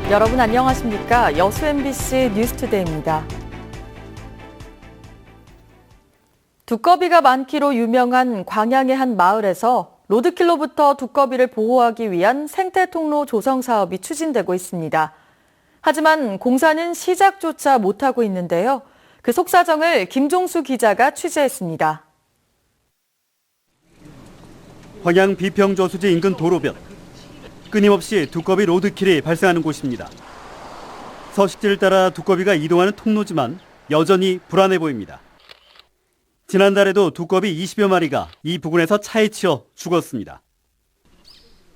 여러분 안녕하십니까? 여수 MBC 뉴스투데이입니다. 두꺼비가 많기로 유명한 광양의 한 마을에서 로드킬로부터 두꺼비를 보호하기 위한 생태통로 조성 사업이 추진되고 있습니다. 하지만 공사는 시작조차 못하고 있는데요. 그 속사정을 김종수 기자가 취재했습니다. 광양 비평저수지 인근 도로변. 끊임없이 두꺼비 로드킬이 발생하는 곳입니다. 서식지를 따라 두꺼비가 이동하는 통로지만 여전히 불안해 보입니다. 지난달에도 두꺼비 20여 마리가 이 부근에서 차에 치여 죽었습니다.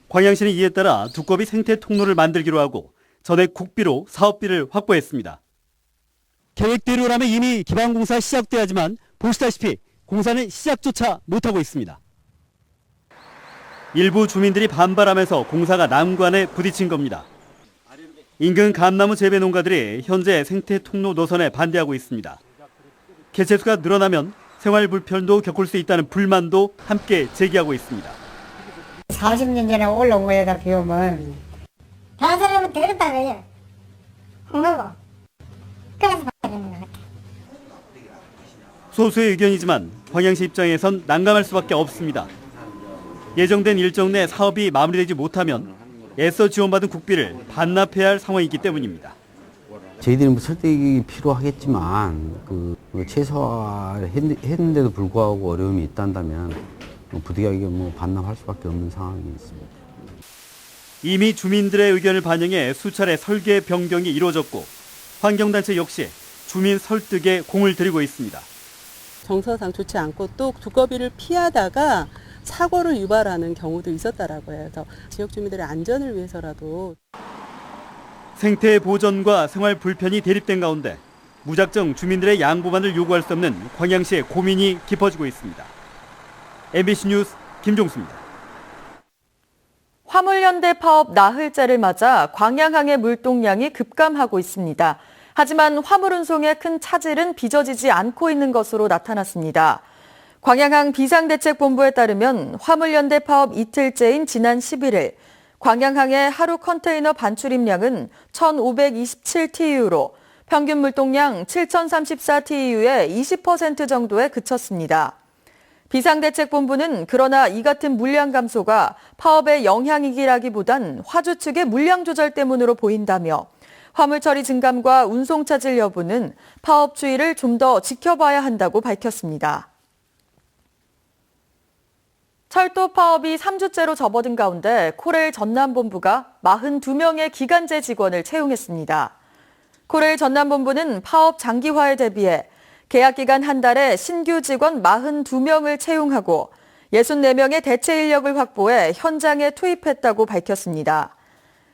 광양시는 이에 따라 두꺼비 생태 통로를 만들기로 하고 전액 국비로 사업비를 확보했습니다. 계획대로라면 이미 기반 공사 시작돼야지만 보시다시피 공사는 시작조차 못하고 있습니다. 일부 주민들이 반발하면서 공사가 난관에 부딪힌 겁니다. 인근 감나무 재배 농가들이 현재 생태 통로 노선에 반대하고 있습니다. 개체수가 늘어나면 생활 불편도 겪을 수 있다는 불만도 함께 제기하고 있습니다. 40년 전에 올라온 거에다 비우면 다른 사람은 되겠다 그래요. 그러고 그래서 봐야 되는 것 같아요. 소수의 의견이지만 광양시 입장에선 난감할 수밖에 없습니다. 예정된 일정 내 사업이 마무리되지 못하면 애써 지원받은 국비를 반납해야 할 상황이기 때문입니다. 저희들이 뭐 설득이 필요하겠지만 최소화했는데도 불구하고 어려움이 있다면 부득이하게 반납할 수밖에 없는 상황이 있습니다. 이미 주민들의 의견을 반영해 수차례 설계 변경이 이루어졌고 환경단체 역시 주민 설득에 공을 들이고 있습니다. 정서상 좋지 않고 또 두꺼비를 피하다가 사고를 유발하는 경우도 있었다라고 해요. 그래서 지역 주민들의 안전을 위해서라도 생태 보전과 생활 불편이 대립된 가운데 무작정 주민들의 양보만을 요구할 수 없는 광양시의 고민이 깊어지고 있습니다. MBC 뉴스 김종수입니다. 화물연대 파업 나흘째를 맞아 광양항의 물동량이 급감하고 있습니다. 하지만 화물 운송에 큰 차질은 빚어지지 않고 있는 것으로 나타났습니다. 광양항 비상대책본부에 따르면 화물연대 파업 이틀째인 지난 11일 광양항의 하루 컨테이너 반출입량은 1,527TEU로 평균 물동량 7,034TEU의 20% 정도에 그쳤습니다. 비상대책본부는 그러나 이 같은 물량 감소가 파업의 영향이기라기보단 화주 측의 물량 조절 때문으로 보인다며 화물 처리 증감과 운송 차질 여부는 파업 추이를 좀 더 지켜봐야 한다고 밝혔습니다. 철도 파업이 3주째로 접어든 가운데 코레일 전남본부가 42명의 기간제 직원을 채용했습니다. 코레일 전남본부는 파업 장기화에 대비해 계약 기간 한 달에 신규 직원 42명을 채용하고 64명의 대체 인력을 확보해 현장에 투입했다고 밝혔습니다.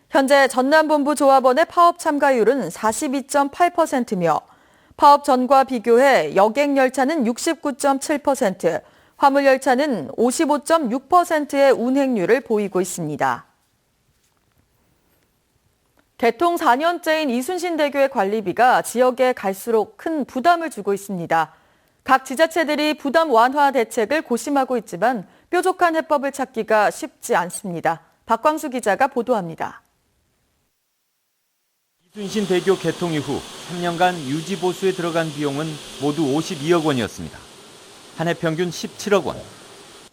현재 전남본부 조합원의 파업 참가율은 42.8%며 파업 전과 비교해 여객 열차는 69.7%, 화물 열차는 55.6%의 운행률을 보이고 있습니다. 개통 4년째인 이순신대교의 관리비가 지역에 갈수록 큰 부담을 주고 있습니다. 각 지자체들이 부담 완화 대책을 고심하고 있지만 뾰족한 해법을 찾기가 쉽지 않습니다. 박광수 기자가 보도합니다. 이순신대교 개통 이후 3년간 유지 보수에 들어간 비용은 모두 52억 원이었습니다. 한 해 평균 17억 원.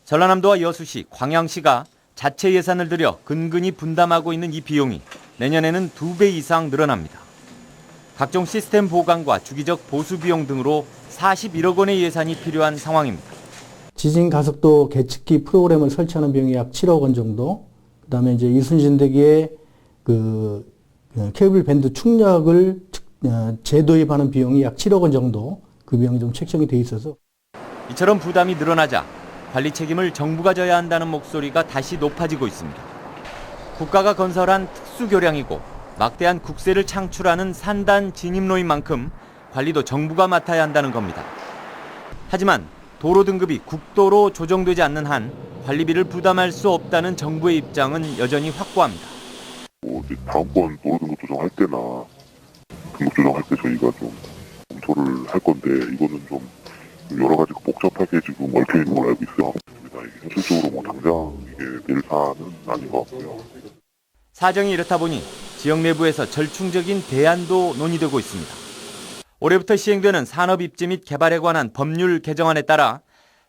전라남도와 여수시, 광양시가 자체 예산을 들여 근근히 분담하고 있는 이 비용이 내년에는 2배 이상 늘어납니다. 각종 시스템 보강과 주기적 보수 비용 등으로 41억 원의 예산이 필요한 상황입니다. 지진 가속도 계측기 프로그램을 설치하는 비용이 약 7억 원 정도, 그다음에 이제 이순신대교의 케이블 밴드 충력을 재도입하는 비용이 약 7억 원 정도, 그 비용이 좀 책정이 돼 있어서. 이처럼 부담이 늘어나자 관리 책임을 정부가 져야 한다는 목소리가 다시 높아지고 있습니다. 국가가 건설한 특수교량이고 막대한 국세를 창출하는 산단 진입로인 만큼 관리도 정부가 맡아야 한다는 겁니다. 하지만 도로 등급이 국도로 조정되지 않는 한 관리비를 부담할 수 없다는 정부의 입장은 여전히 확고합니다. 다음번 도로 등급 조정할 때나 등급 조정할 때 저희가 좀 검토를 할 건데 이거는 좀 여러 가지 복잡하게 지금 얽혀 있는 걸 알고 있어요. 이게 현실적으로 당장 이게 될 사안은 아닌 것 같고요. 사정이 이렇다 보니 지역 내부에서 절충적인 대안도 논의되고 있습니다. 올해부터 시행되는 산업 입지 및 개발에 관한 법률 개정안에 따라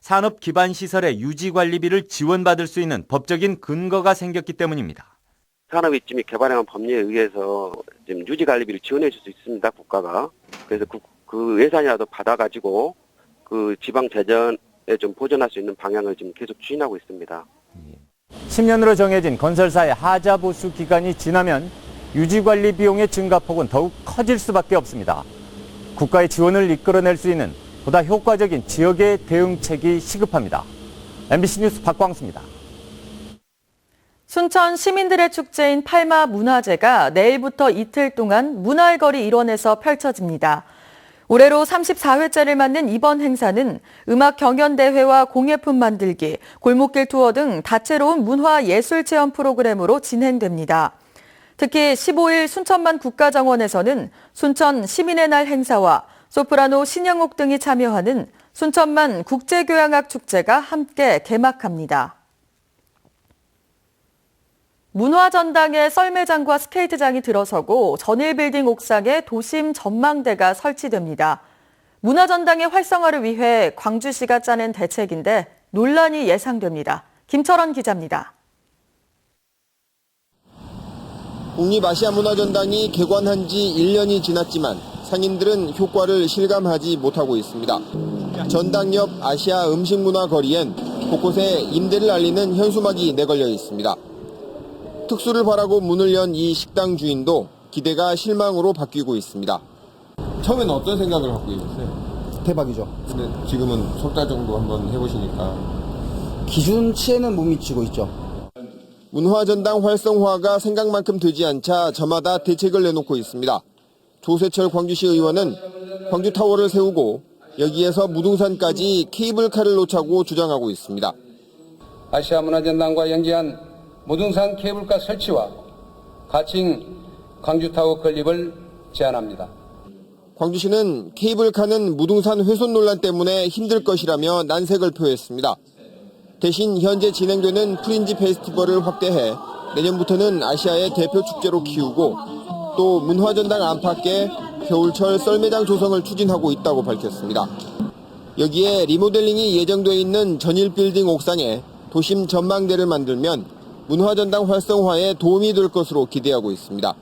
산업 기반 시설의 유지 관리비를 지원받을 수 있는 법적인 근거가 생겼기 때문입니다. 산업 입지 및 개발에 관한 법률에 의해서 지금 유지 관리비를 지원해 줄 수 있습니다, 국가가. 그래서 그 예산이라도 받아가지고 그 지방 재정에 좀 보전할 수 있는 방향을 지금 계속 추진하고 있습니다. 10년으로 정해진 건설사의 하자 보수 기간이 지나면 유지 관리 비용의 증가폭은 더욱 커질 수밖에 없습니다. 국가의 지원을 이끌어낼 수 있는 보다 효과적인 지역의 대응책이 시급합니다. MBC 뉴스 박광수입니다. 순천 시민들의 축제인 팔마 문화제가 내일부터 이틀 동안 문화의 일원에서 펼쳐집니다. 올해로 34회째를 맞는 이번 행사는 음악 경연대회와 공예품 만들기, 골목길 투어 등 다채로운 문화 예술 체험 프로그램으로 진행됩니다. 특히 15일 순천만 국가정원에서는 순천 시민의 날 행사와 소프라노 신영옥 등이 참여하는 순천만 국제교향악 축제가 함께 개막합니다. 문화전당에 썰매장과 스케이트장이 들어서고 전일빌딩 옥상에 도심 전망대가 설치됩니다. 문화전당의 활성화를 위해 광주시가 짜낸 대책인데 논란이 예상됩니다. 김철원 기자입니다. 국립아시아문화전당이 개관한 지 1년이 지났지만 상인들은 효과를 실감하지 못하고 있습니다. 전당 옆 아시아 음식문화 거리엔 곳곳에 임대를 알리는 현수막이 내걸려 있습니다. 특수를 바라고 문을 연 이 식당 주인도 기대가 실망으로 바뀌고 있습니다. 처음에는 어떤 생각을 갖고 계셨어요? 대박이죠. 근데 지금은 석 달 정도 한번 해보시니까 기준치에는 못 미치고 있죠. 문화전당 활성화가 생각만큼 되지 않자 저마다 대책을 내놓고 있습니다. 조세철 광주시 의원은 광주타워를 세우고 여기에서 무등산까지 케이블카를 놓자고 주장하고 있습니다. 아시아문화전당과 연계한 무등산 케이블카 설치와 가칭 광주타워 건립을 제안합니다. 광주시는 케이블카는 무등산 훼손 논란 때문에 힘들 것이라며 난색을 표했습니다. 대신 현재 진행되는 프린지 페스티벌을 확대해 내년부터는 아시아의 대표 축제로 키우고 또 문화전당 안팎에 겨울철 썰매장 조성을 추진하고 있다고 밝혔습니다. 여기에 리모델링이 예정돼 있는 전일빌딩 옥상에 도심 전망대를 만들면 문화전당 활성화에 도움이 될 것으로 기대하고 있습니다.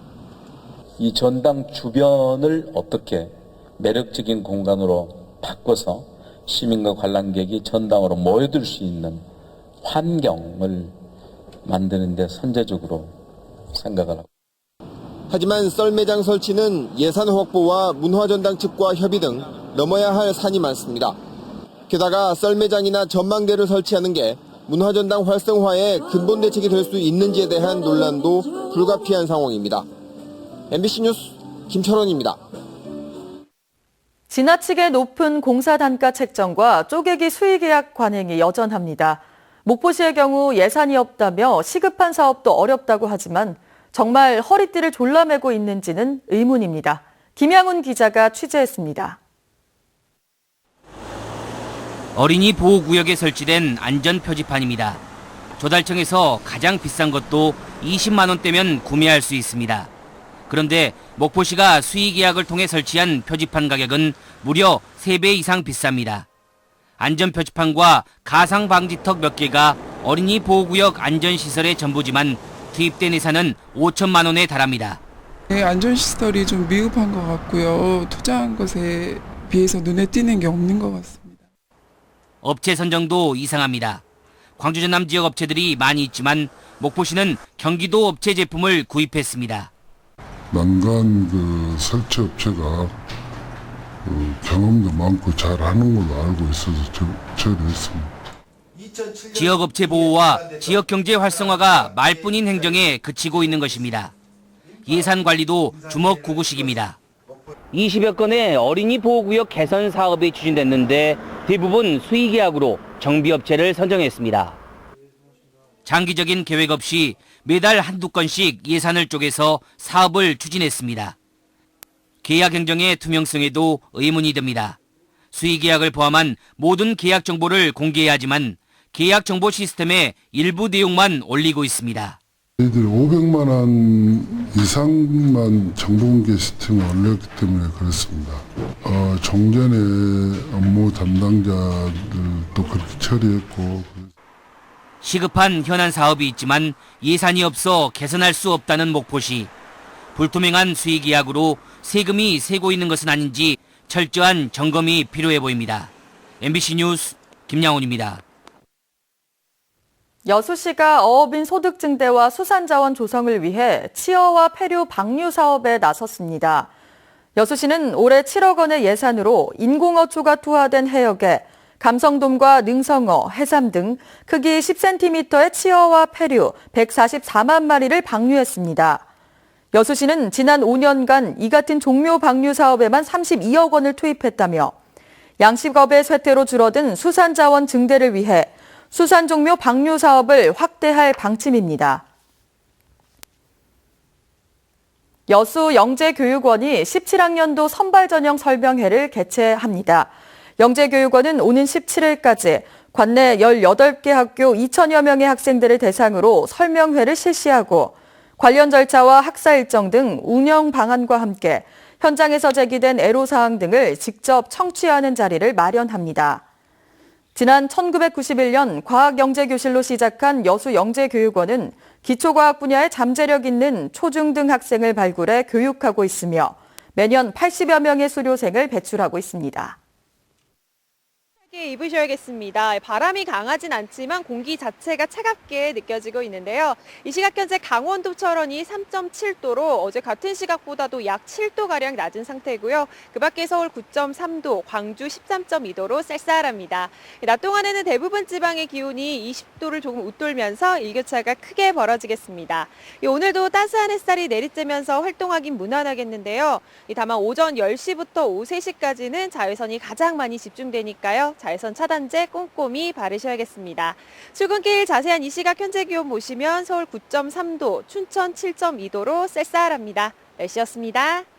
이 전당 주변을 어떻게 매력적인 공간으로 바꿔서 시민과 관람객이 전당으로 모여들 수 있는 환경을 만드는 데 선제적으로 생각을 하고. 하지만 썰매장 설치는 예산 확보와 문화전당 측과 협의 등 넘어야 할 산이 많습니다. 게다가 썰매장이나 전망대를 설치하는 게 문화전당 활성화의 근본 대책이 될 수 있는지에 대한 논란도 불가피한 상황입니다. MBC 뉴스 김철원입니다. 지나치게 높은 공사 단가 책정과 쪼개기 수의 계약 관행이 여전합니다. 목포시의 경우 예산이 없다며 시급한 사업도 어렵다고 하지만 정말 허리띠를 졸라매고 있는지는 의문입니다. 김양훈 기자가 취재했습니다. 어린이 보호구역에 설치된 안전 표지판입니다. 조달청에서 가장 비싼 것도 20만 원대면 구매할 수 있습니다. 그런데 목포시가 수의계약을 통해 설치한 표지판 가격은 무려 3배 이상 비쌉니다. 안전표지판과 가상방지턱 몇 개가 어린이 보호구역 안전시설의 전부지만 투입된 예산은 5천만 원에 달합니다. 네, 안전시설이 좀 미흡한 것 같고요. 투자한 것에 비해서 눈에 띄는 게 없는 것 같습니다. 업체 선정도 이상합니다. 광주 전남 지역 업체들이 많이 있지만 목포시는 경기도 업체 제품을 구입했습니다. 난간 설치 업체가 경험도 많고 잘하는 걸로 알고 있어서 처리했습니다. 지역 업체 보호와 지역 경제 활성화가 말뿐인 행정에 그치고 있는 것입니다. 예산 관리도 주먹구구식입니다. 20여 건의 어린이 보호구역 개선 사업이 추진됐는데 대부분 수의계약으로 정비업체를 선정했습니다. 장기적인 계획 없이 매달 한두 건씩 예산을 쪼개서 사업을 추진했습니다. 계약 행정의 투명성에도 의문이 듭니다. 수의계약을 포함한 모든 계약 정보를 공개해야 하지만 계약 정보 시스템에 일부 내용만 올리고 있습니다. 저희들이 500만 원 이상만 정보공개 시스템을 올렸기 때문에 그렇습니다. 종전에 업무 담당자들도 그렇게 처리했고. 시급한 현안 사업이 있지만 예산이 없어 개선할 수 없다는 목포시. 불투명한 수익 이야기로 세금이 새고 있는 것은 아닌지 철저한 점검이 필요해 보입니다. MBC 뉴스 김양훈입니다. 여수시가 어업인 소득 증대와 수산자원 조성을 위해 치어와 폐류 방류 사업에 나섰습니다. 여수시는 올해 7억 원의 예산으로 인공어초가 투하된 해역에 감성돔과 능성어, 해삼 등 크기 10cm의 치어와 폐류 144만 마리를 방류했습니다. 여수시는 지난 5년간 이 같은 종묘 방류 사업에만 32억 원을 투입했다며 양식업의 쇠퇴로 줄어든 수산자원 증대를 위해 수산종묘 방류 사업을 확대할 방침입니다. 여수영재교육원이 17학년도 선발전형 설명회를 개최합니다. 영재교육원은 오는 17일까지 관내 18개 학교 2천여 명의 학생들을 대상으로 설명회를 실시하고 관련 절차와 학사 일정 등 운영 방안과 함께 현장에서 제기된 애로사항 등을 직접 청취하는 자리를 마련합니다. 지난 1991년 과학영재교실로 시작한 여수영재교육원은 기초과학 분야에 잠재력 있는 초중등 학생을 발굴해 교육하고 있으며 매년 80여 명의 수료생을 배출하고 있습니다. 입으셔야겠습니다. 바람이 강하진 않지만 공기 자체가 차갑게 느껴지고 있는데요. 이 시각 현재 강원도 철원이 3.7도로 어제 같은 시각보다도 약 7도가량 낮은 상태고요. 그 밖에 서울 9.3도, 광주 13.2도로 쌀쌀합니다. 낮 동안에는 대부분 지방의 기온이 20도를 조금 웃돌면서 일교차가 크게 벌어지겠습니다. 오늘도 따스한 햇살이 내리쬐면서 활동하긴 무난하겠는데요. 다만 오전 10시부터 오후 3시까지는 자외선이 가장 많이 집중되니까요. 자외선 차단제 꼼꼼히 바르셔야겠습니다. 출근길 자세한 이 시각 현재 기온 보시면 서울 9.3도, 춘천 7.2도로 쌀쌀합니다. 날씨였습니다.